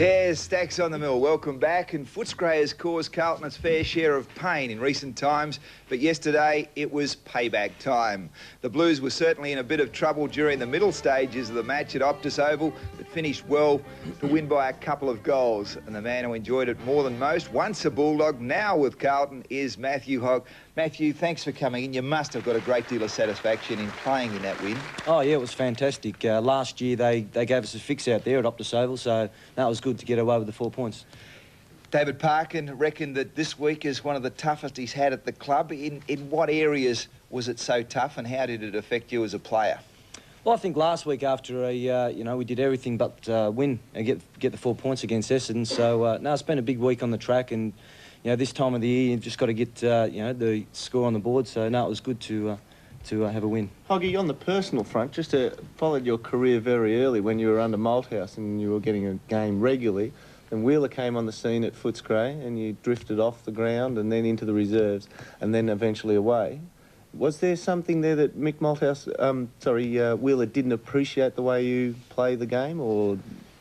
There's Stacks on the Mill. Welcome back. And Footscray has caused Carlton its fair share of pain in recent times, but yesterday it was payback time. The Blues were certainly in a bit of trouble during the middle stages of the match at Optus Oval, but finished well to win by a couple of goals. And the man who enjoyed it more than most, once a Bulldog, now with Carlton, is Matthew Hogg. Matthew, thanks for coming in. You must have got a great deal of satisfaction in playing in that win. Oh, yeah, it was fantastic. Last year they gave us a fix out there at Optus Oval, so that was good to get away with the 4 points. David Parkin reckoned that this week is one of the toughest he's had at the club. In what areas was it so tough, and how did it affect you as a player? Well, I think last week after we did everything but win and get the 4 points against Essendon. So no, it's been a big week on the track, and this time of the year you've just got to get the score on the board. So no, it was good to have a win. Hoggy, on the personal front, just followed your career very early when you were under Malthouse and you were getting a game regularly. And Wheeler came on the scene at Footscray and you drifted off the ground and then into the reserves and then eventually away. Was there something there that Mick Wheeler didn't appreciate the way you play the game, or...?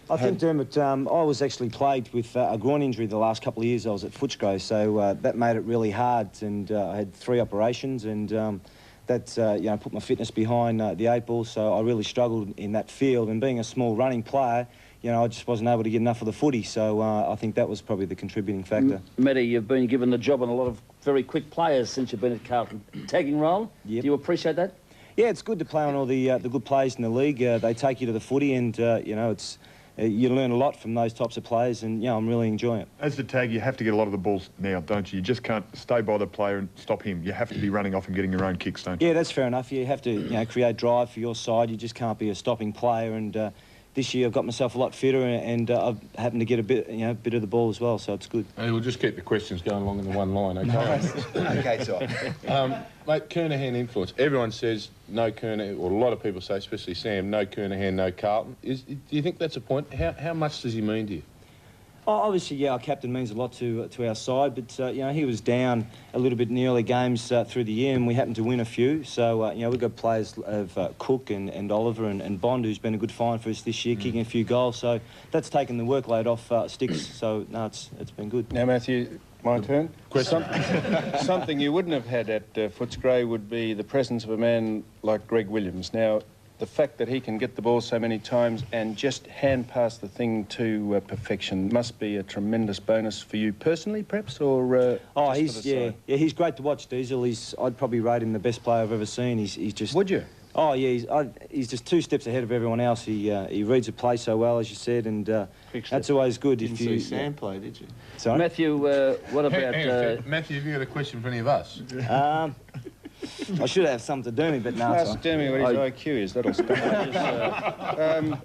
I think, Dermot, I was actually plagued with a groin injury the last couple of years I was at Footscray, so that made it really hard, and I had 3 operations, and that put my fitness behind the 8 ball, so I really struggled in that field, and being a small running player, I just wasn't able to get enough of the footy, so I think that was probably the contributing factor. Matty, you've been given the job on a lot of very quick players since you've been at Carlton. Tagging role? Yep. Do you appreciate that? Yeah, it's good to play on all the good players in the league. They take you to the footy, and it's you learn a lot from those types of players, and I'm really enjoying it. As the tag, you have to get a lot of the balls now, don't you? You just can't stay by the player and stop him. You have to be running off and getting your own kicks, don't you? Yeah, that's fair enough. You have to create drive for your side. You just can't be a stopping player, and this year I've got myself a lot fitter, and I've happened to get a bit of the ball as well, so it's good. Hey, we'll just keep the questions going along in the one line, okay? Okay, so. Mate, Kernahan influence. Everyone says no Kernahan, or a lot of people say, especially Sam, no Kernahan, no Carlton. Do you think that's a point? How much does he mean to you? Oh, obviously, our captain means a lot to our side, but, he was down a little bit in the early games through the year, and we happened to win a few. So, we've got players of Cook and Oliver and Bond, who's been a good find for us this year, kicking a few goals. So that's taken the workload off Sticks. So, no, it's been good. Now, Matthew, my turn. Question? Something you wouldn't have had at Footscray would be the presence of a man like Greg Williams. Now, the fact that he can get the ball so many times and just hand pass the thing to perfection must be a tremendous bonus for you personally, perhaps, or he's great to watch, Diesel. I'd probably rate him the best player I've ever seen. He's just... Would you? Oh yeah, he's just 2 steps ahead of everyone else. He reads the play so well, as you said, and that's always good. Didn't see Sam play, did you? Sorry, Matthew. What about Matthew? Have you got a question for any of us? I should have something to do me, but no. Ask Dermy what his IQ is. That'll stop.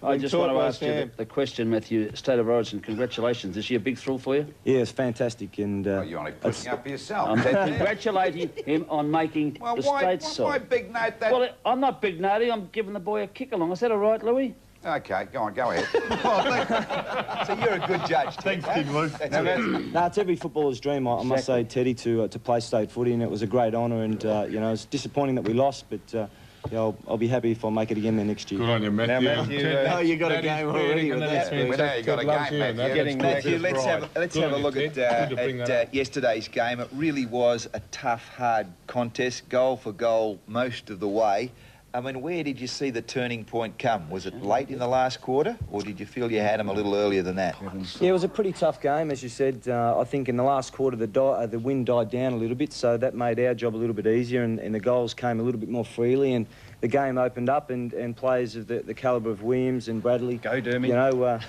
I just want to ask you the question, Matthew. State of Origin, congratulations. Is she a big thrill for you? Yeah, it's fantastic, and Well, you're only pushing up for yourself. I'm congratulating him on making the state side. Why big note that? Well, I'm not big nutty. I'm giving the boy a kick along. Is that all right, Louis? Okay, go ahead. So you're a good judge, Ted. Thanks, King Lou. no, it's every footballer's dream, I must say, Teddy, to play state footy, and it was a great honour, and it's disappointing that we lost, but I'll be happy if I make it again there next year. Good on you, Matthew. Now, Matthew, you got a game already with that. We know you got a game, Matthew. Let's have a look at yesterday's game. It really was a tough, hard contest, goal for goal most of the way. I mean, where did you see the turning point come? Was it late in the last quarter, or did you feel you had them a little earlier than that? Yeah, it was a pretty tough game, as you said. I think in the last quarter the wind died down a little bit, so that made our job a little bit easier, and the goals came a little bit more freely, and the game opened up, and players of the calibre of Williams and Bradley, Go, Dermy.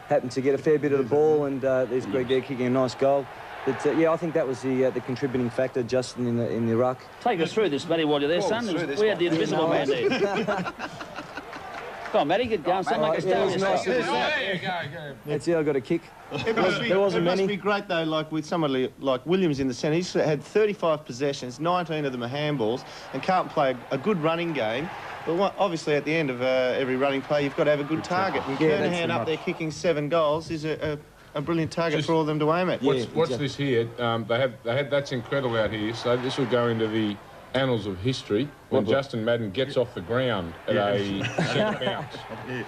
happened to get a fair bit of the ball, and there's Greg there kicking a nice goal. But I think that was the contributing factor, Justin, in the ruck. Take us through this, Matty, while you're there, son. We had the invisible man there. Come on, Matty, get going. Something like a There you go, I got a kick. It must be great, though, like with somebody like Williams in the centre. He's had 35 possessions, 19 of them are handballs, and can't play a good running game. But obviously, at the end of every running play, you've got to have a good target. And Kernahan up there kicking 7 goals is a brilliant target for all of them to aim at. What's this here? They had that's incredible out here. So this will go into the annals of history when Justin Madden gets off the ground at a centre bounce. Yeah,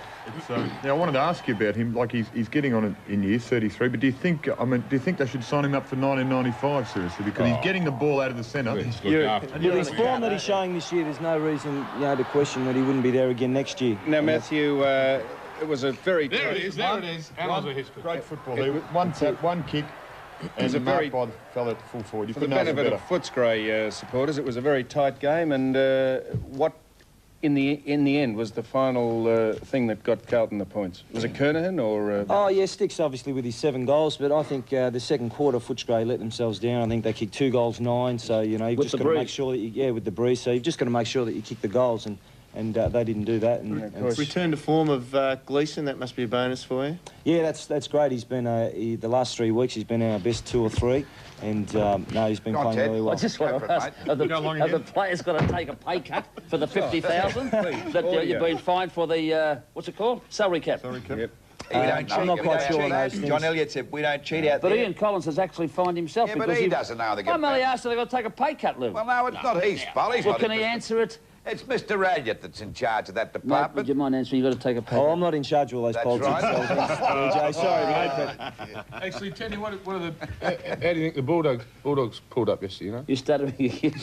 now I wanted to ask you about him. Like he's getting on it in years 33, but do you think they should sign him up for 1995 seriously, because he's getting the ball out of the centre? With his form that he's showing this year, there's no reason, to question that he wouldn't be there again next year. Now, Matthew, it was a very... There it is. Annals of history. Great football. One tap, one kick, and a mark by the fella at full forward. You For the couldn't ask benefit better. of Footscray supporters, it was a very tight game, and what in the end was the final thing that got Carlton the points? Was it Kernahan or... Oh, yeah, Sticks obviously with his 7 goals, but I think the second quarter, Footscray let themselves down. I think they kicked 2 goals, 9, so, you've just got to make sure that with the breeze, so you've just got to make sure that you kick the goals, and they didn't do that. And Return to form of Gleeson, that must be a bonus for you. Yeah, that's great. He's been the last 3 weeks. He's been our best 2 or 3, and he's been playing really well. I just want to ask: have the players got to take a pay cut for the 50,000 that you've been fined for the what's it called? Salary cap. We don't cheat. I'm not quite sure on those things. John Elliott said we don't cheat out But there. Ian Collins has actually fined himself. Yeah, but he doesn't know they get I'm only asked if they've got to take a pay cut, Lou. Well, no, it's not his fault. Well, can he answer it? It's Mr. Elliott that's in charge of that Mate, would department. you mind answering? You've got to take a pay Oh, cut. I'm not in charge of all those That's politics. right. Jay, sorry, mate. Actually, tell you what are the... how do you think the Bulldogs pulled up yesterday, you know? You stuttering again.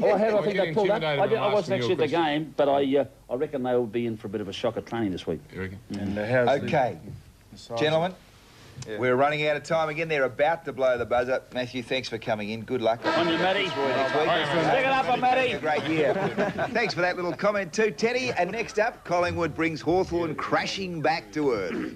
Oh, how do I think they pulled up? I wasn't actually at the game, but I reckon they will be in for a bit of a shock of training this week. You reckon? And how's Okay, gentlemen, we're running out of time again. They're about to blow the buzzer. Matthew, thanks for coming in. Good luck. On you, Matty. Stick it up on Matty. A great year. Thanks for that little comment too, Teddy. And next up, Collingwood brings Hawthorn crashing back to earth.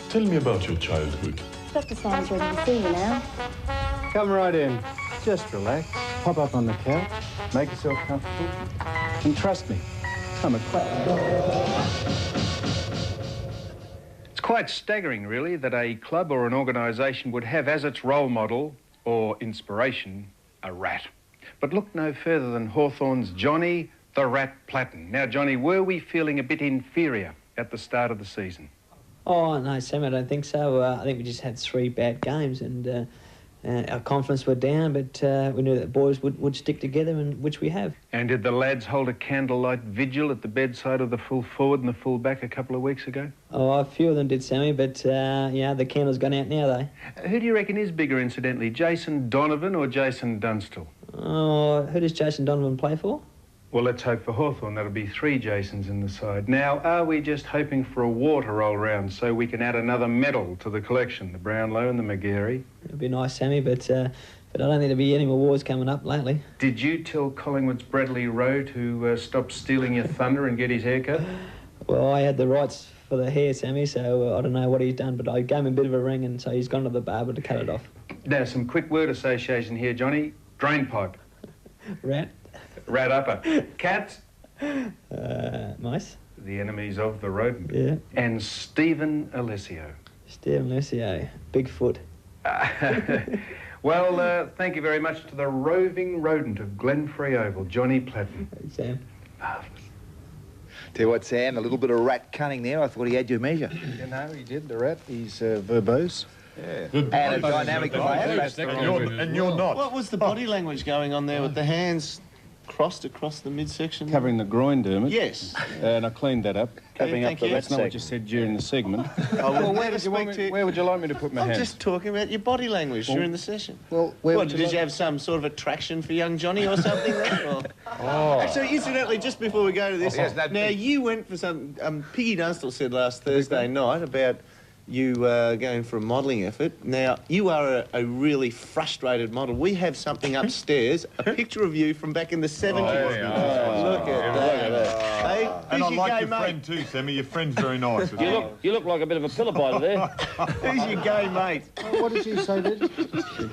Tell me about your childhood. Dr. Sam's ready to see you now. Come right in. Just relax. Pop up on the couch. Make yourself comfortable. And trust me, I'm a quack doctor. It's quite staggering, really, that a club or an organisation would have as its role model or inspiration a rat. But look no further than Hawthorn's Johnny the Rat Platten. Now, Johnny, were we feeling a bit inferior at the start of the season? Oh, no, Sam, I don't think so. I think we just had 3 bad games and our confidence were down, but we knew that boys would stick together, and which we have. And did the lads hold a candlelight vigil at the bedside of the full forward and the full back a couple of weeks ago? Oh, a few of them did, Sammy, but, the candle's gone out now, though. Who do you reckon is bigger, incidentally, Jason Donovan or Jason Dunstall? Oh, who does Jason Donovan play for? Well, let's hope for Hawthorn. That'll be 3 Jasons in the side. Now, are we just hoping for a water roll round so we can add another medal to the collection, the Brownlow and the McGarry? It'd be nice, Sammy, but I don't think there'll be any more wars coming up lately. Did you tell Collingwood's Bradley Rowe to stop stealing your thunder and get his haircut? Well, I had the rights for the hair, Sammy, so I don't know what he's done, but I gave him a bit of a ring, and so he's gone to the barber to cut it off. Now, some quick word association here, Johnny. Drain pipe. Rat. Rat upper. Cat. Mice. The enemies of the rodent. Yeah. And Stephen Alessio. Stephen Alessio. Bigfoot. Well, thank you very much to the roving rodent of Glenfrey Oval, Johnny Platten. Hey, Sam. Tell you what, Sam, a little bit of rat cunning there. I thought he had your measure. You know, he did, the rat. He's verbose. Yeah. And a dynamic player. And you're not. What was the body language going on there with the hands crossed across the midsection? Covering the groin, Dermot. Yes. And I cleaned that up. Covering up the That's not what you said during the segment. Well, where would you like me to put my I'm hands? just talking about your body language during the session. Well, Did you have some sort of attraction for young Johnny or something there? Or? Oh. Actually, incidentally, just before we go to this, now you went for some... Piggy Dunstall said last Thursday night about you going for a modelling effort. Now, you are a really frustrated model. We have something upstairs, a picture of you from back in the 70s. Look at that. And I like your friend too, Sammy. Your friend's very nice. You look like a bit of a pillar biter there. Who's your gay mate? What did you say, Did?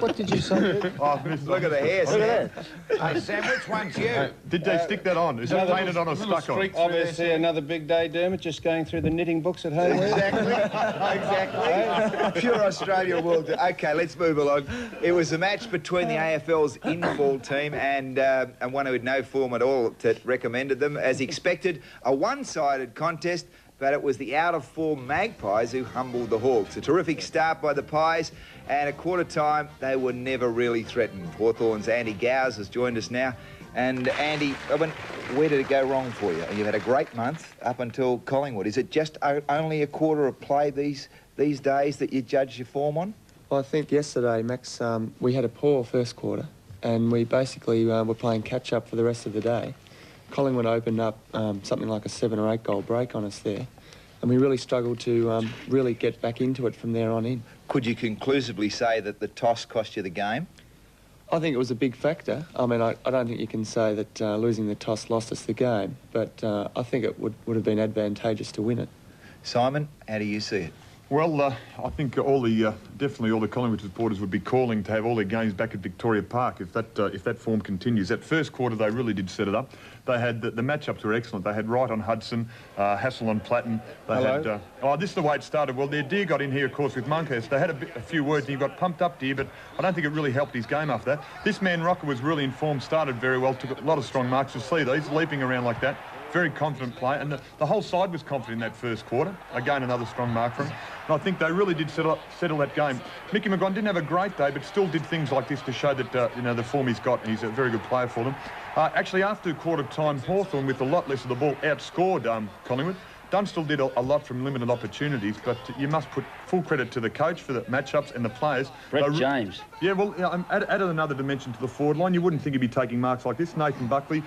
What did you say, Did? Oh, look at the hair, Look at that. Hey, Sam, which one's you? Did they stick that on? Is it painted on or stuck on? Obviously, another big day, Dermot, just going through the knitting books at home. Exactly. Pure Australia will do. OK, let's move along. It was a match between the AFL's in-fall team and one who had no form at all that recommended them. As expected, a one-sided contest, but it was the out-of-form Magpies who humbled the Hawks. A terrific start by the Pies, and at quarter time, they were never really threatened. Hawthorn's Andy Gowers has joined us now. And Andy, where did it go wrong for you? You've had a great month up until Collingwood. Is it just only a quarter of play these days that you judge your form on? Well, I think yesterday, Max, we had a poor first quarter, and we basically were playing catch-up for the rest of the day. Collingwood opened up something like a 7 or 8 goal break on us there, and we really struggled to really get back into it from there on in. Could you conclusively say that the toss cost you the game? I think it was a big factor. I mean, I don't think you can say that losing the toss lost us the game, but I think it would have been advantageous to win it. Simon, how do you see it? Well, I think definitely all the Collingwood supporters would be calling to have all their games back at Victoria Park if that form continues. That first quarter, they really did set it up. They had the matchups were excellent. They had Wright on Hudson, Hassel on Platten. They had. This is the way it started. Well, their Deer got in here, of course, with Monkhurst. They had a few words, and he got pumped up, Deer, but I don't think it really helped his game after that. This man Rocker was really in form, started very well, took a lot of strong marks. You see these leaping around like that. Very confident play, and the whole side was confident in that first quarter. Again, another strong mark for him. And I think they really did settle that game. Mickey McGon didn't have a great day, but still did things like this to show that the form he's got, and he's a very good player for them. Actually, after quarter time, Hawthorn, with a lot less of the ball, outscored Collingwood. Dunstall did a lot from limited opportunities, but you must put full credit to the coach for the matchups and the players. Brett James. Yeah, well, added another dimension to the forward line. You wouldn't think he'd be taking marks like this. Nathan Buckley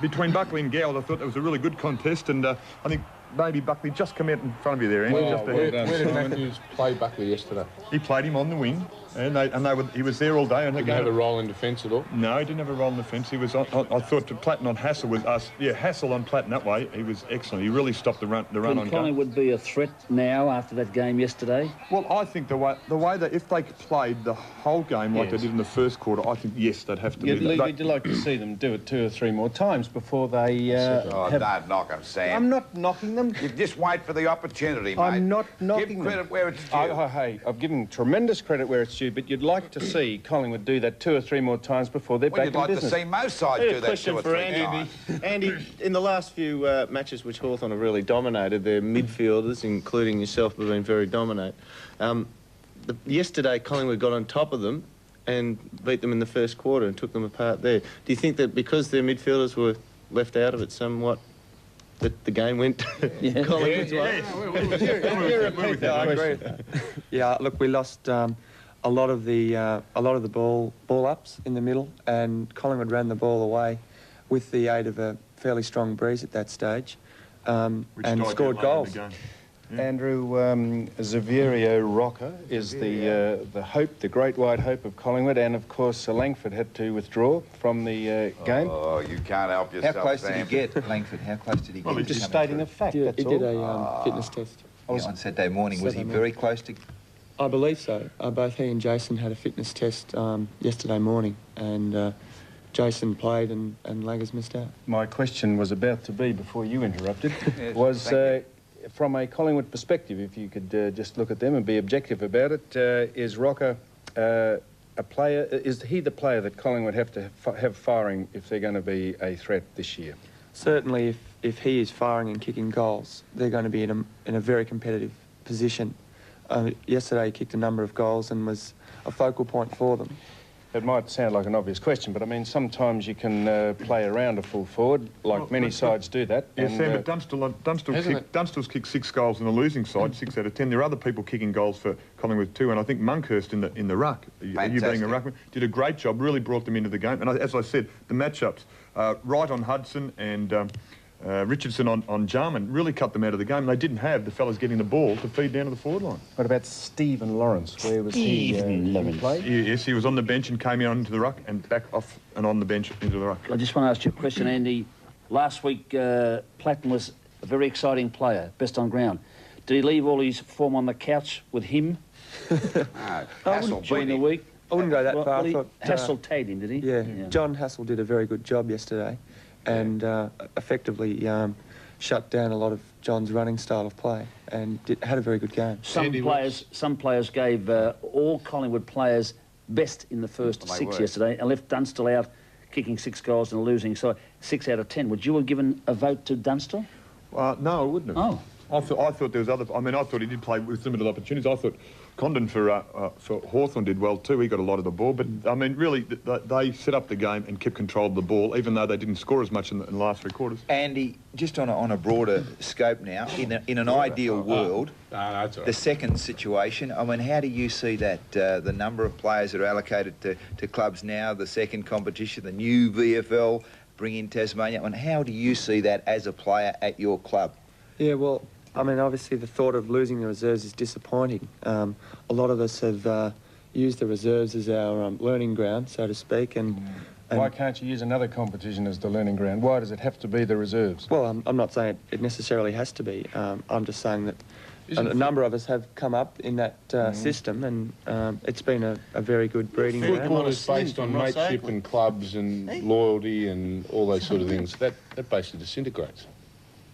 between Buckley and Gowers, I thought that was a really good contest, and I think maybe Buckley just come out in front of you there, Andy. Where did Matthews play Buckley yesterday? He played him on the wing, and he was there all day. And didn't have a role in defence at all? No, he didn't have a role in defence. He was. I thought to Platten on Hassel with us. Yeah, Hassel on Platten that way. He was excellent. He really stopped the run on goal. Collingwood be a threat now after that game yesterday? Well, I think the way that if they played the whole game like they did in the first quarter, I think yes, they'd have to. You'd like to see them do it 2 or 3 more times before they. Don't knock them, Sam. I'm not knocking them. You just wait for the opportunity, mate. I'm not knocking Give credit where it's due. Hey, I've given tremendous credit where it's due, but you'd like to see Collingwood do that 2 or 3 more times before they're back in business. You'd like to see most sides do that 2 or 3 times. Andy, in the last few matches which Hawthorn have really dominated, their midfielders, including yourself, have been very dominant. Yesterday, Collingwood got on top of them and beat them in the first quarter and took them apart there. Do you think that because their midfielders were left out of it somewhat, that the game went Collingwood's way? I agree with that. Yeah, look, we lost a lot of the ball ups in the middle, and Collingwood ran the ball away with the aid of a fairly strong breeze at that stage, and scored goals. Andrew, Xaviero Rocker is the hope, the great white hope of Collingwood, and of course Langford had to withdraw from the game. Oh, you can't help yourself, How close Sam. did he get, Langford? How close did he get? Just stating a fact, that's he all. did a fitness test. On Saturday morning, was he very close to... I believe so. Both he and Jason had a fitness test yesterday morning, and Jason played and Laggers missed out. My question was about to be, before you interrupted, was from a Collingwood perspective, if you could just look at them and be objective about it, is Rocker a player? Is he the player that Collingwood have to have firing if they're going to be a threat this year? Certainly, if he is firing and kicking goals, they're going to be in a very competitive position. Yesterday, he kicked a number of goals and was a focal point for them. It might sound like an obvious question, but I mean, sometimes you can play around a full forward, like many sides do that. Yeah, Sam, but Dunstall's kicked 6 goals in the losing side, 6 out of 10. There are other people kicking goals for Collingwood too, and I think Monkhurst in the ruck, you being a ruckman, did a great job, really brought them into the game. And as I said, the matchups, Wright on Hudson and Richardson on Jarman really cut them out of the game. They didn't have the fellas getting the ball to feed down to the forward line. What about Stephen Lawrence? Where was he played? Yes, he was on the bench and came out into the ruck and back off and on the bench into the ruck. I just want to ask you a question, Andy. Last week, Platten was a very exciting player, best on ground. Did he leave all his form on the couch with him during the week? I wouldn't go that far. I thought, Hassel tagged him, did he? Yeah, John Hassel did a very good job yesterday and effectively shut down a lot of John's running style of play and had a very good game. Some players gave all Collingwood players best in the first 6 yesterday and left Dunstall out kicking 6 goals and losing. So 6 out of 10. Would you have given a vote to Dunstall? No, I wouldn't have. Oh. I thought there was other... I mean, I thought he did play with limited opportunities. I thought Condon for Hawthorn did well too. He got a lot of the ball. But, I mean, really, they set up the game and kept control of the ball, even though they didn't score as much in the last 3 quarters. Andy, just on a broader scope now, in an ideal world, the second situation, I mean, how do you see that? The number of players that are allocated to clubs now, the second competition, the new VFL, bring in Tasmania, and how do you see that as a player at your club? Yeah, well, I mean, obviously the thought of losing the reserves is disappointing. A lot of us have used the reserves as our learning ground, so to speak, and why can't you use another competition as the learning ground? Why does it have to be the reserves? Well, I'm not saying it necessarily has to be. I'm just saying that a number of us have come up in that system, and it's been a very good breeding ground. Football is based on mateship and clubs and loyalty and all those sort of things. That basically disintegrates.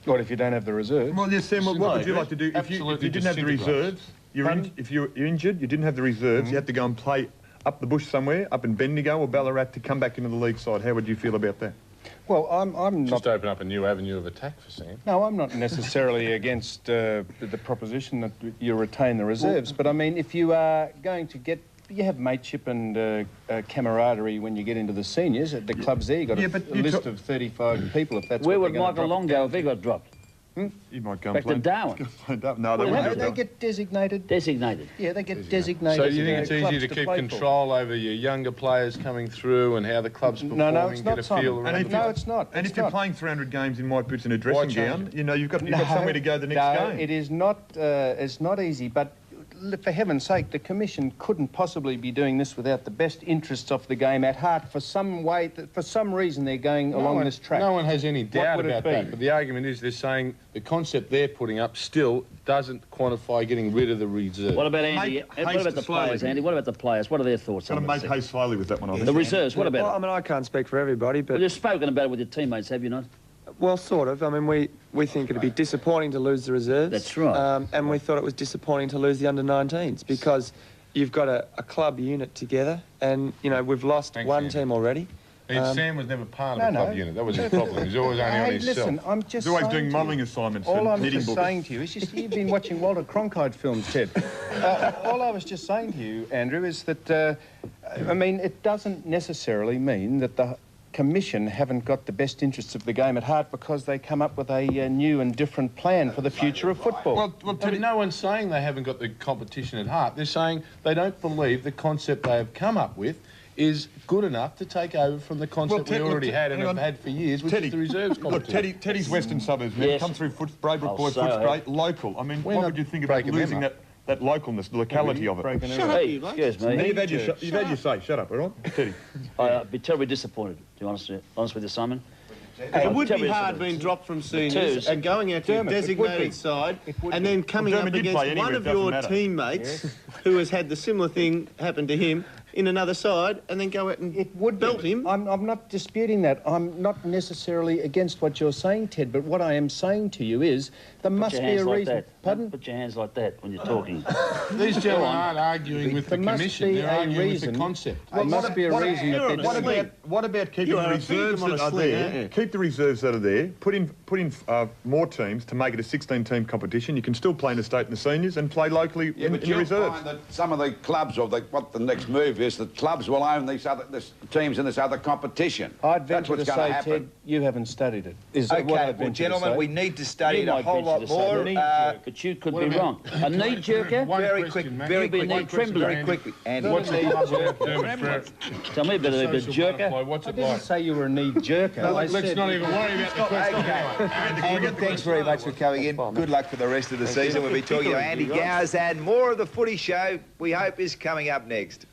What if you don't have the reserves? Well, yes, Sam, what would you like to do if you didn't have the reserves? If you're injured, you didn't have the reserves, you had to go and play up the bush somewhere, up in Bendigo or Ballarat to come back into the league side. How would you feel about that? Well, I'm not... Just open up a new avenue of attack for Sam. No, I'm not necessarily against the proposition that you retain the reserves, but I mean, if you are going to get... You have mateship and camaraderie when you get into the seniors. At the clubs there, you've got a list of 35 people, if that's Where what would Michael Long go if he got dropped? He might go back to Darwin. No, they wouldn't. They get designated. Designated. Yeah, they get designated. So you think it's easy to keep control over your younger players coming through and how the club's performing? No, it's not, feel around No, it's not. And if you're playing 300 games in white boots and a dressing gown, you know, you've got somewhere to go the next game. It is not. It's not easy, but. For heaven's sake, the Commission couldn't possibly be doing this without the best interests of the game at heart. For some reason, they're going along this track. No one has any doubt about that. But the argument is they're saying the concept they're putting up still doesn't quantify getting rid of the reserve. What about Andy? What about the players, Andy? What about the players? What are their thoughts on this? Got to make haste slowly with that one, I think. The reserves, what about it? Well, I mean, I can't speak for everybody, but... Well, you've spoken about it with your teammates, have you not? Well, sort of. I mean, we think it'd be disappointing to lose the reserves. That's right. And we thought it was disappointing to lose the under-19s because you've got a club unit together and, you know, we've lost one team already. Sam was never part of the club unit. That was his problem. He was always only on himself. Listen, I'm just He's always doing modelling assignments. All I'm just saying to you is just you've been watching Walter Cronkite films, Ted. All I was just saying to you, Andrew, is that, I mean, it doesn't necessarily mean that the Commission haven't got the best interests of the game at heart because they come up with a new and different plan for the future of football. Well, no one's saying they haven't got the competition at heart. They're saying they don't believe the concept they have come up with is good enough to take over from the concept we already had and have had for years, which is the reserves competition. Look, Teddy's Western Suburbs, man. Come through Braybrook Boy, Footscray, local. I mean, what would you think about losing that localness, the locality of it? Shut up, excuse me. You've had your say. Shut up, all right? Teddy. I'd be terribly disappointed, to be honest with you, Simon. It would be hard being dropped from seniors and going out to your designated side and then coming up against one of your teammates who has had the similar thing happen to him in another side and then go out and belt him. I'm not disputing that. I'm not necessarily against what you're saying, Ted, but what I am saying to you is there must be a reason. Pardon? Put your hands like that when you're talking. These gentlemen aren't arguing with the Commission, they're arguing with the concept. There must be a reason that what about keeping the reserves that are there? Keep the reserves that are there, put in more teams to make it a 16-team competition. You can still play in the state and the seniors and play locally in the reserves. Find that some of the clubs, or what the next move is, the clubs will own these teams in this other competition. I'd venture to say, Ted, you haven't studied it. Okay, well, gentlemen, we need to study it a whole lot more. But you could be wrong. A knee-jerker? Very quick, very quickly. Very quickly. And what's a knee-jerker? Tell me a bit of a jerker. What's it I didn't say you were a knee-jerker. Let's not even worry about the question. Andy, thanks very much for coming in. Good luck for the rest of the season. We'll be talking to Andy Gowers, and more of the Footy Show, we hope, is coming up next.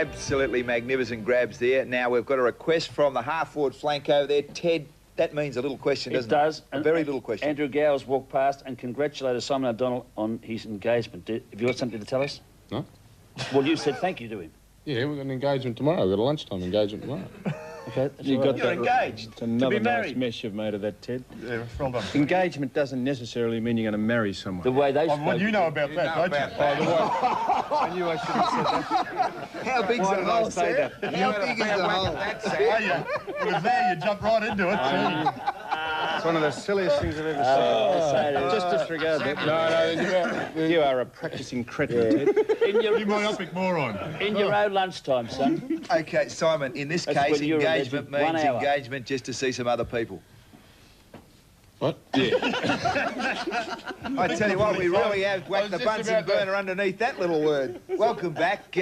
absolutely magnificent grabs there. Now we've got a request from the half-forward flank over there. Ted, that means a little question, doesn't it? It does. A very little question. Andrew Gowers walked past and congratulated Simon O'Donnell on his engagement. Have you got something to tell us? No. Well, you said thank you to him. Yeah, we've got an engagement tomorrow. We've got a lunchtime engagement tomorrow. Okay, You're engaged. It's another to be nice married. mess you've made of that, Ted. Yeah, well done. Engagement doesn't necessarily mean you're going to marry someone. The way they spoke. Well, you know about that, don't you? I knew I should have said that. How big's the hole, Sam? How big is the hole? It was there, you jumped right into it. It's one of the silliest things I've ever seen. Just disregard that. No, you are a practising cretin, Ted. You myopic moron. In your own lunchtime, son. Okay, Simon, in this That's case, when you're a engagement legend. 1 means hour. engagement just to see some other people. What? Yeah. I tell you what, we really have whacked the Bunsen burner underneath that little word. Welcome back.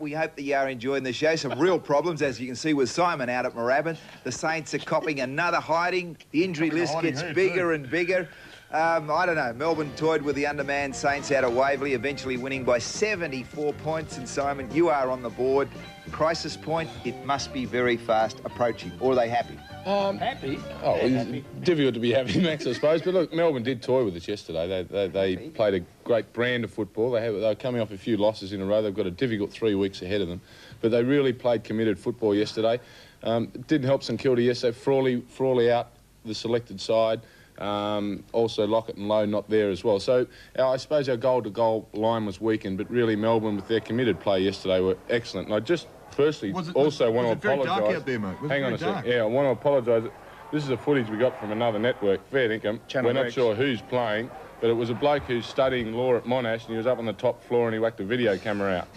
We hope that you are enjoying the show. Some real problems, as you can see with Simon out at Moorabbin. The Saints are copping another hiding. The injury list gets bigger and bigger. I don't know, Melbourne toyed with the undermanned Saints out of Waverley, eventually winning by 74 points. And Simon, you are on the board. Crisis point, it must be very fast approaching. Or are they happy? Happy? Oh, it's difficult to be happy, Max, I suppose. But look, Melbourne did toy with us yesterday. They played a great brand of football. They were coming off a few losses in a row. They've got a difficult 3 weeks ahead of them. But they really played committed football yesterday. It didn't help St Kilda yesterday. Frawley out the selected side. Also Lockett and Lowe not there as well. So I suppose our goal-to-goal line was weakened, but really Melbourne with their committed play yesterday were excellent. And I just firstly want to apologise. Very dark out there, mate? Hang on a sec. Yeah, I want to apologise. This is the footage we got from another network, fair dinkum. We're not sure who's playing, but it was a bloke who's studying law at Monash, and he was up on the top floor and he whacked a video camera out.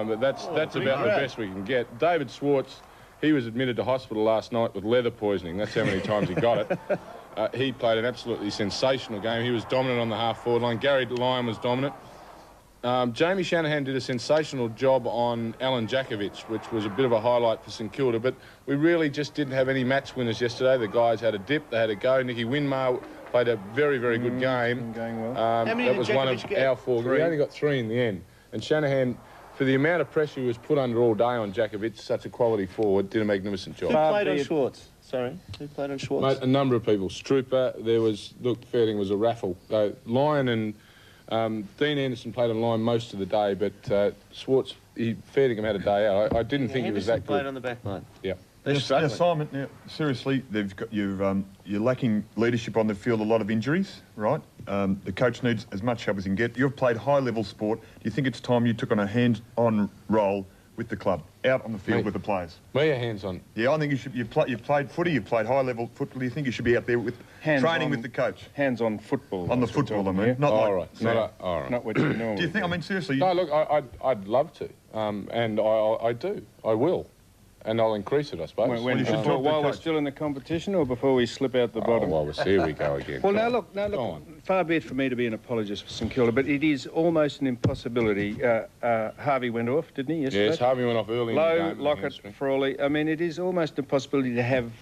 But that's about the best we can get. David Swartz, he was admitted to hospital last night with leather poisoning. That's how many times he got it. He played an absolutely sensational game. He was dominant on the half-forward line. Gary Lyon was dominant. Jamie Shanahan did a sensational job on Alan Jakovic, which was a bit of a highlight for St Kilda, but we really just didn't have any match winners yesterday. The guys had a dip, they had a go. Nicky Winmar played a very, very good game. Going well. How many that did was one of Jakovic get? our 4. We only got 3 in the end. And Shanahan, for the amount of pressure he was put under all day on Jakovic, such a quality forward, did a magnificent job. Who played on Schwartz? Sorry, who played on Schwartz? Mate, a number of people. Strooper, there was, look, Fairthing was a raffle. Lyon and Dean Anderson played on line most of the day, but Swartz, Fairthing had a day out. I didn't think he was that good. Played on the back line. Yeah. Now, Simon, now, seriously, you're lacking leadership on the field, a lot of injuries, right? The coach needs as much help as he can get. You've played high-level sport. Do you think it's time you took on a hands-on role with the club, out on the field with the players? Me a hands-on? Yeah, I think you should. You've played footy, you've played high-level football. Do you think you should be out there with training with the coach? Hands-on football. On the football, I mean. Not all like, right. All right. Not what you normally do you think, I mean, seriously... No, look, I'd love to, and I do. I will. And I'll increase it, I suppose. While we're still in the competition or before we slip out the bottom? Well, here we go again. Well, now look, far be it for me to be an apologist for St Kilda, but it is almost an impossibility. Harvey went off, didn't he, yesterday? Yes, Harvey went off early in the game. Lowe, Lockett, Frawley. I mean, it is almost a possibility to have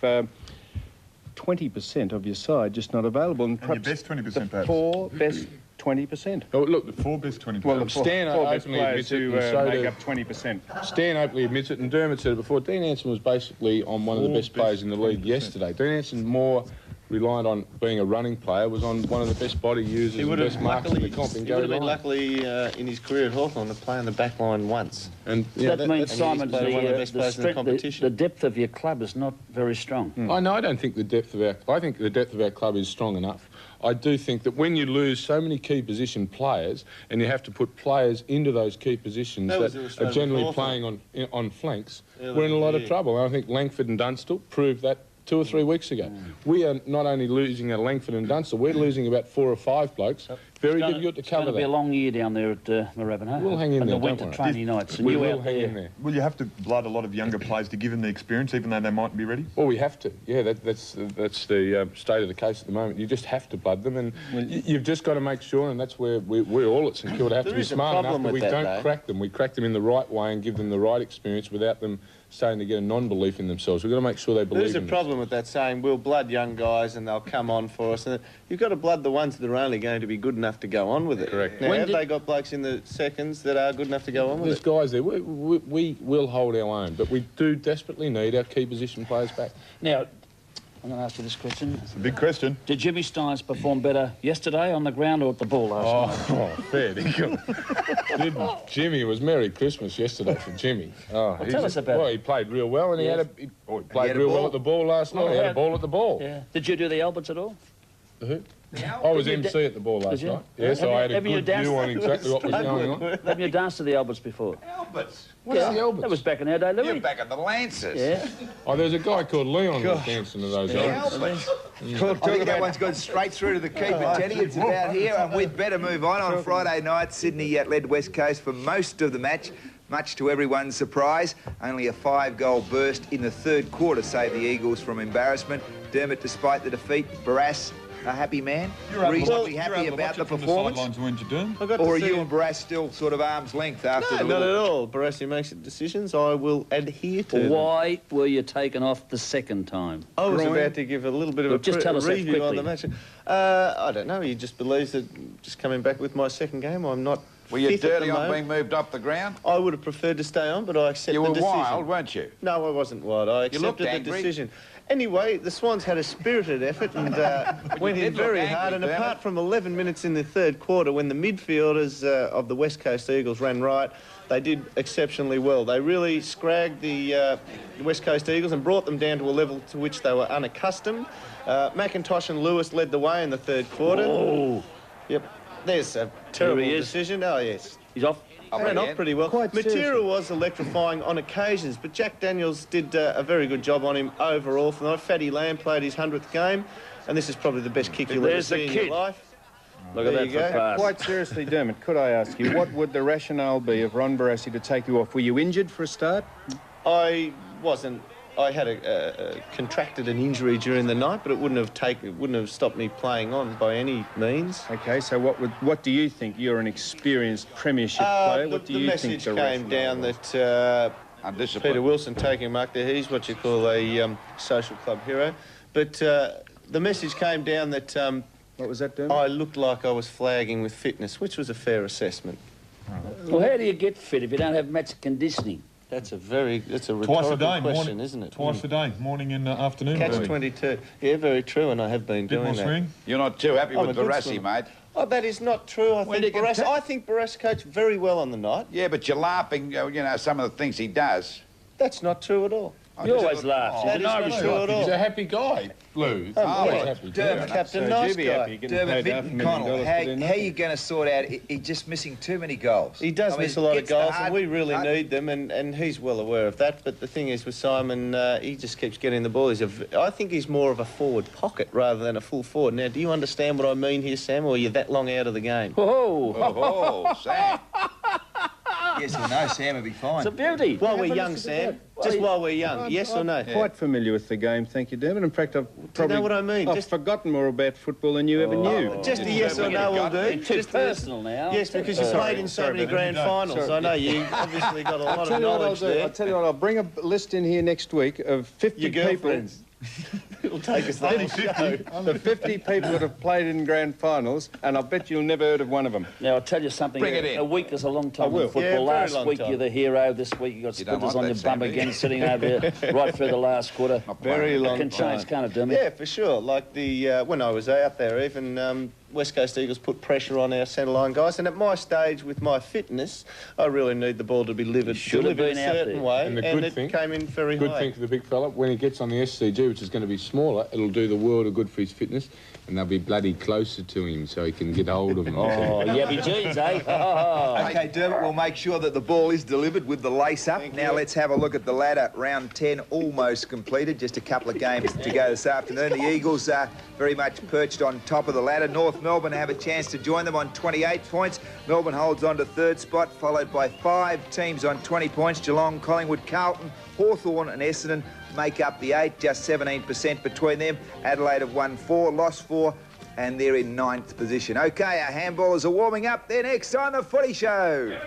20% of your side just not available. And your best 20%, perhaps. 4 best 20%. Oh, look, the 4 best 20%. Well, the Stan four best openly players admits who it, and so make up 20%. Stan openly admits it, and Dermot said it before. Dean Anderson was basically on one of the best players in the league yesterday. Dean Anderson more reliant on being a running player, was on one of the best body users and best marks in the comp. He would have been luckily in his career at Hawthorn to play on the back line once. And so that means, Simon, the depth of your club is not very strong. I know. I don't think the depth of our club is strong enough. I do think that when you lose so many key position players and you have to put players into those key positions that are generally playing on flanks, we're in a lot of trouble. And I think Langford and Dunstall proved that 2 or 3 weeks ago. We are not only losing at Langford and Dunstall, we're losing about 4 or 5 blokes. Very difficult to cover that. It's going to be a long year down there at Moorabbin, huh? We'll hang in there, and the winter training nights. And we will hang in there. Will you have to blood a lot of younger players to give them the experience, even though they mightn't be ready? Well, we have to. Yeah, that's the state of the case at the moment. You just have to blood them, and you've just got to make sure, and that's where we all at St Kilda have to be smart enough that we don't crack them. We crack them in the right way and give them the right experience without them starting to get a non-belief in themselves. We've got to make sure they believe in There's a problem with that saying, we'll blood young guys and they'll come on for us. And you've got to blood the ones that are only going to be good enough to go on with it. Correct. Now, have they got blokes in the seconds that are good enough to go on with There's it? guys there. We will hold our own, but we do desperately need our key position players back. Now, I'm going to ask you this question. It's a big question. Did Jimmy Steins perform better yesterday on the ground or at the ball last night? Oh, fair dinkum. Jimmy, it was Merry Christmas yesterday for Jimmy. Oh, well, tell us about it. Well, he played real well, and he played real well at the ball last night. He had a ball at the ball. Yeah. Did you do the Alberts at all? Who? I was MC at the ball last night. Yes, I had a good view on exactly what was going on. Haven't you danced to the Alberts before? Alberts? What's the Alberts? That was back in our day, Louis. You're back at the Lancers. Yeah. Oh, there's a guy called Leon who was dancing to those Alberts. I think that one's gone straight through to the keeper, Teddy. It's about here, and we'd better move on. On Friday night, Sydney led West Coast for most of the match, much to everyone's surprise. Only a 5-goal burst in the third quarter saved the Eagles from embarrassment. Dermot, despite the defeat, Barras, a happy man, reasonably happy about the performance? Or are you and Barras still sort of arm's length after the not at all. Barassi makes decisions. I will adhere to them. Why were you taken off the second time? I was about to give a little bit of a review on the match. I don't know. He just believes that just coming back with my second game, I'm not. Were you dirty on being moved off the ground? I would have preferred to stay on, but I accept the decision. You were wild, weren't you? No, I wasn't wild. I accepted the decision. Anyway, the Swans had a spirited effort and went in very hard. And apart from 11 minutes in the third quarter, when the midfielders of the West Coast Eagles ran riot, they did exceptionally well. They really scragged the West Coast Eagles and brought them down to a level to which they were unaccustomed. McIntosh and Lewis led the way in the third quarter. Oh. Yep. There's a terrible decision. Oh, yes. He's off. Ran off pretty well. Material was electrifying on occasions, but Jack Daniels did a very good job on him overall. For the night, Fatty Lamb played his 100th game, and this is probably the best kick you'll ever see in your life. Look at that for pass. Quite seriously, Dermot, could I ask you, what would the rationale be of Ron Barassi to take you off? Were you injured for a start? I wasn't. I had contracted an injury during the night, but it wouldn't have stopped me playing on by any means. Okay, so what do you think? You're an experienced premiership player. What do you think? The message came down that Peter Wilson taking a mark there. He's what you call a social club hero. But the message came down that what was that, Dermot? I looked like I was flagging with fitness, which was a fair assessment. Well, how do you get fit if you don't have match conditioning? That's a rhetorical question, isn't it? Twice a day, morning and afternoon. Catch 22. Yeah, very true, and I have been doing that. You're not too happy with Barassi, mate? Oh, that is not true. I think Barassi coached very well on the night. Yeah, but you're laughing, you know, some of the things he does. That's not true at all. You always laugh. That is not true at all. He's a happy guy, Lou. Dermot, Captain Nice Guy. Dermot Connell, how are you going to sort out? He's just missing too many goals. He does miss a lot of goals, and we really need them, and he's well aware of that. But the thing is, with Simon, he just keeps getting the ball. I think he's more of a forward pocket rather than a full forward. Now, do you understand what I mean here, Sam, or are you that long out of the game? Oh, Sam. Yes or no, Sam would be fine. It's a beauty. While we're young, Sam. Just while we're young. Yes or no? I'm quite familiar with the game, thank you, Dermot. In fact, I've probably... Do you know what I mean? I've forgotten more about football than you ever knew. Just a yes or no will do. It's too personal now. Yes, because you played in so many grand finals. I know you obviously got a lot of knowledge there. I'll tell you what, I'll bring a list in here next week of 50 people... It'll take us the show. The 50 people that have played in grand finals, and I bet you'll never heard of one of them. Now, I'll tell you something. Bring it in. A week is a long time in football. Yeah, last week you're the hero. This week you got splinters on your bum again, sitting over there right through the last quarter. Very long time. It can change, can't it, Dermot? Yeah, for sure. Like when I was out there, even West Coast Eagles put pressure on our centre-line guys, and at my stage, with my fitness, I really need the ball to be delivered a certain way, and it came in very high. Good thing for the big fella, when he gets on the SCG, which is going to be smaller, it'll do the world of good for his fitness, and they'll be bloody closer to him so he can get hold of them. Oh, yabby jeans, eh? OK, Dermot, we'll make sure that the ball is delivered with the lace-up. Now let's have a look at the ladder. Round 10 almost completed. Just a couple of games to go this afternoon. The Eagles are very much perched on top of the ladder. North Melbourne have a chance to join them on 28 points. Melbourne holds on to third spot, followed by 5 teams on 20 points. Geelong, Collingwood, Carlton, Hawthorn and Essendon make up the 8, just 17% between them. Adelaide have won 4, lost 4, and they're in 9th position. OK, our handballers are warming up. They're next on the Footy Show.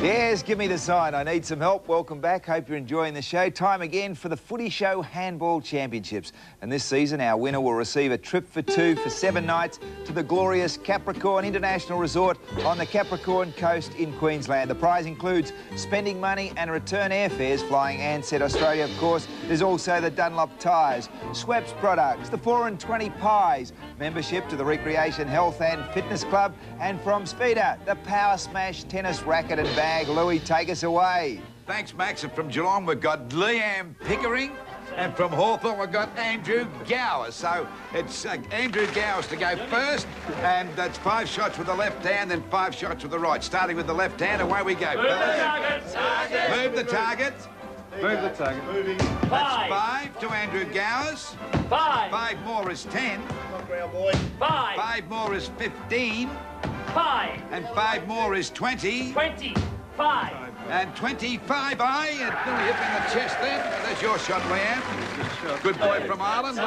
Yes, give me the sign. I need some help. Welcome back. Hope you're enjoying the show. Time again for the Footy Show Handball Championships. And this season, our winner will receive a trip for two for 7 nights to the glorious Capricorn International Resort on the Capricorn Coast in Queensland. The prize includes spending money and return airfares flying Ansett Australia, of course. There's also the Dunlop tyres, Schweppes products, the 4 and 20 pies, membership to the Recreation Health and Fitness Club, and from Speeder, the Power Smash tennis racket and bag. Louis, take us away. Thanks, Max. And from Geelong, we've got Liam Pickering. And from Hawthorn, we've got Andrew Gowers. So it's Andrew Gowers to go first. And that's 5 shots with the left hand, then 5 shots with the right. Starting with the left hand, away we go. Move the target. Move the target. Move the target. Moving. That's 5 to Andrew Gowers. 5. 5 more is 10. 5. 5 more is 15. 5. And 5 more is 20. 25. And 25, aye. And nearly hit in the chest then. There's your shot, Liam. Good boy from Ireland.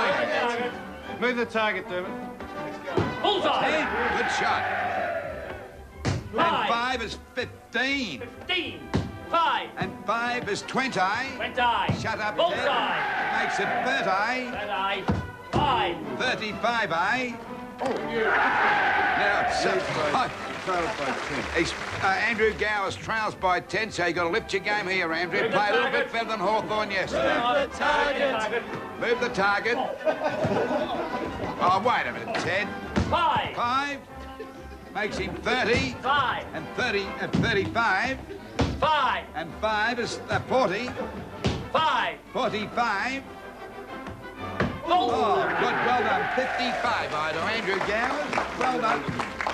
Move the target, Dermot. Bullseye. 10. Good shot. 5. And 5 is 15. 15. 5. And 5 is 20. 20. Shut up, Bullseye. Ted. Makes it 30. 30. 5. 35, eh? Now it's Andrew Gowers trails by 10, so you've got to lift your game here, Andrew. Play a little bit better than Hawthorn yesterday. Move the target. Oh, wait a minute, Ted. 5. 5 makes him 30. 5. And 30 and 35. 5. And 5 is 40. 5. 45. Oh, good, well done. 55, I do. Andrew Gowers, well done.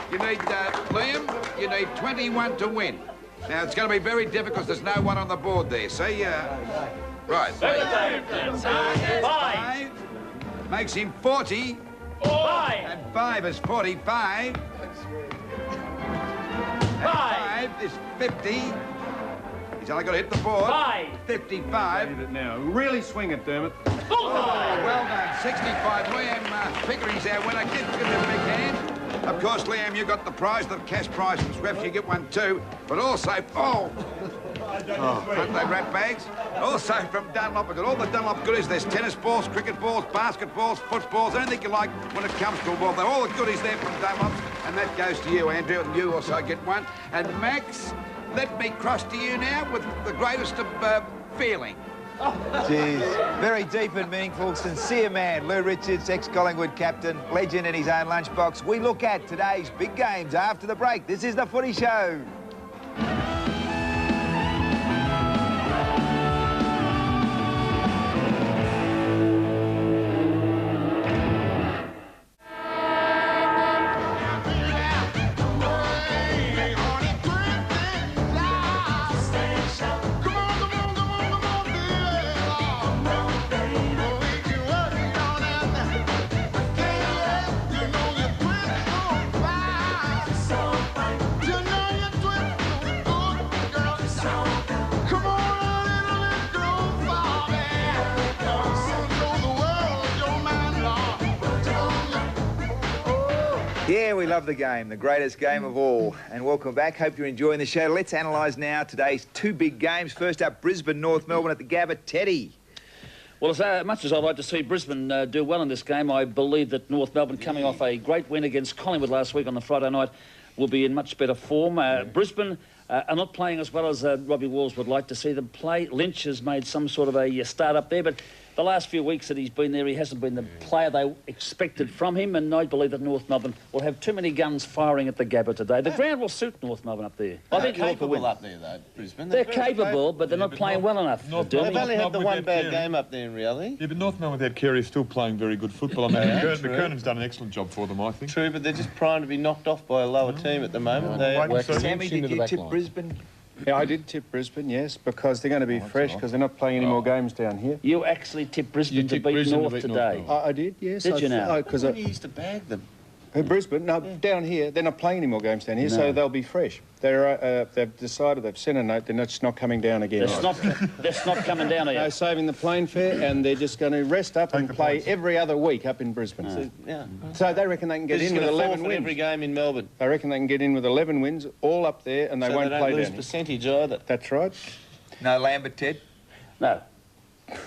You need, Liam, you need 21 to win. Now, it's going to be very difficult because there's no one on the board there. See, right. 5. Makes him 40. 5. And 5 is 45. 5 is 50. He's only got to hit the board. 5. 55. Hit it now. Really swing it, Dermot. Oh, well done. 65. Liam Pickering's our winner. Give him a big hand. Of course, Liam, you got the prize, the cash prize from Schweppes. You get one too. But also, front load rat bags. Also from Dunlop, we've got all the Dunlop goodies. There's tennis balls, cricket balls, basketballs, footballs, anything you like when it comes to a ball. They're all the goodies there from Dunlop. And that goes to you, Andrew, and you also get one. And Max, let me cross to you now with the greatest of feeling. Jeez, very deep and meaningful, sincere man, Lou Richards, ex-Collingwood captain, legend in his own lunchbox. We look at today's big games after the break. This is the Footy Show. Yeah, we love the game, the greatest game of all. And welcome back. Hope you're enjoying the show. Let's analyse now today's 2 big games. First up, Brisbane, North Melbourne at the Gabba. Teddy. Well, as much as I'd like to see Brisbane do well in this game, I believe that North Melbourne, coming off a great win against Collingwood last week on the Friday night, will be in much better form. Brisbane are not playing as well as Robbie Walls would like to see them play. Lynch has made some sort of a start up there, but the last few weeks that he's been there, he hasn't been the player they expected from him, and I believe that North Melbourne will have too many guns firing at the Gabba today. The ground will suit North Melbourne up there. I think North will win. Up there, though, Brisbane. They're capable, but they're not playing well enough. They've only had the one bad game up there in reality. Yeah, but North Melbourne without Carey is still playing very good football. I mean, McKernan's done an excellent job for them, I think. True, but they're just primed to be knocked off by a lower team at the moment. Sammy, did you tip Brisbane? Yeah, I did tip Brisbane, yes, because they're going to be fresh, because they're not playing any more games down here. You actually tipped Brisbane to beat North today. I did, yes. Did you now? Because he used to bag them. Brisbane? No, down here. They're not playing any more games down here, so they'll be fresh. They've decided, they've sent a note, they're just not coming down again. That's not coming down here. No, saving the plane fare, and they're just going to rest up and play every other week up in Brisbane. So they reckon they can get in with 11 wins. Every game in Melbourne. They reckon they can get in with 11 wins, all up there, and they won't play down here. So they don't lose percentage either. That's right. No Lambert, Ted? No.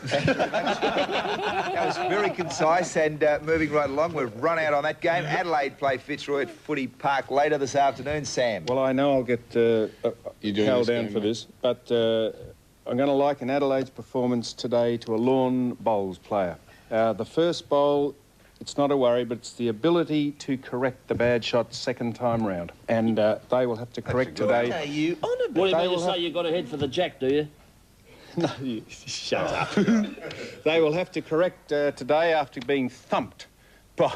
That was very concise, and moving right along, we've run out on that game. Adelaide play Fitzroy at Footy Park later this afternoon. Sam? Well, I know I'll get held down for this, but I'm going to liken Adelaide's performance today to a lawn bowls player. The first bowl, it's not a worry, but it's the ability to correct the bad shot second time round. And they will have to correct today. What do you mean you say you got a head for the jack, do you? No, you shut up. They will have to correct today after being thumped by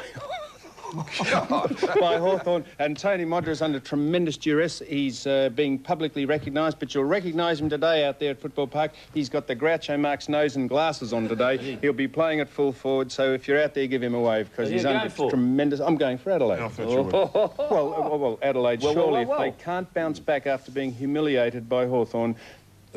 by Hawthorn. And Tony Modera's under tremendous duress. He's being publicly recognised, but you'll recognise him today out there at Football Park. He's got the Groucho Marx nose and glasses on today. He'll be playing at full forward, so if you're out there, give him a wave, because he's under tremendous... I'm going for Adelaide. Well, Adelaide, surely, if they can't bounce back after being humiliated by Hawthorn...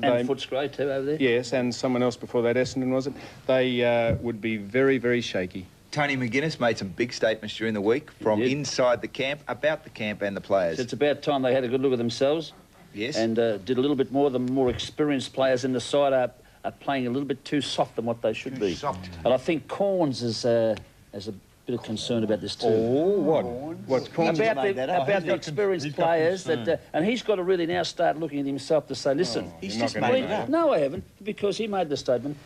And Footscray too over there? Yes, and someone else before that, Essendon, was it? They would be very, very shaky. Tony McGuinness made some big statements during the week from inside the camp, about the camp and the players. It's about time they had a good look at themselves. Yes. And did a little bit more. The more experienced players in the side are playing a little bit too soft than what they should be. Soft. And I think Corns has a bit of concern about this too. Oh, what? What's Corns? About the experienced players that, and he's got to really now start looking at himself to say, listen, he's just made it up. No, I haven't, because he made the statement.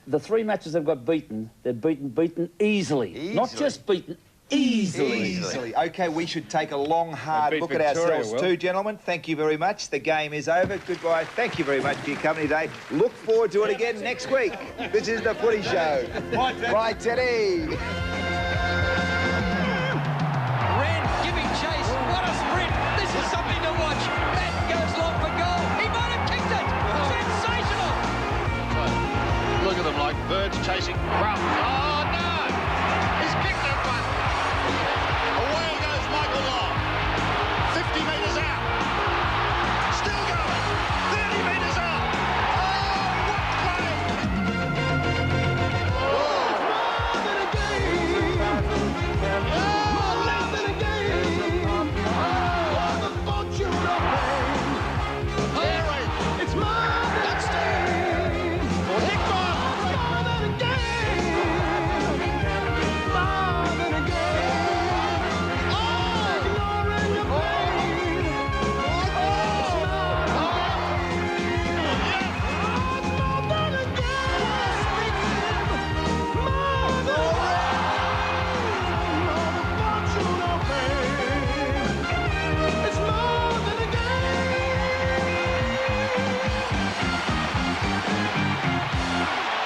The 3 matches they've got beaten, they're beaten easily. Not just beaten, easily. OK, we should take a long, hard look at ourselves too, gentlemen. Thank you very much. The game is over. Goodbye. Thank you very much for your company today. Look forward to it again next week. This is the Footy Show. Bye, Teddy. Giving chase. What a sprint. This is something to watch. Platten goes long for goal. He might have kicked it. Sensational. Look at them like birds chasing crumbs. Oh, no. He's kicked that one. Away goes Michael Law. 50 metres out. Still going. 30 metres out. Oh, what play.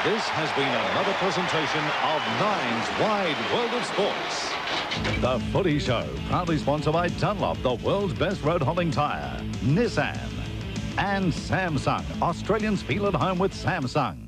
This has been another presentation of Nine's Wide World of Sports. The Footy Show, proudly sponsored by Dunlop, the world's best road hauling tyre, Nissan, and Samsung. Australians feel at home with Samsung.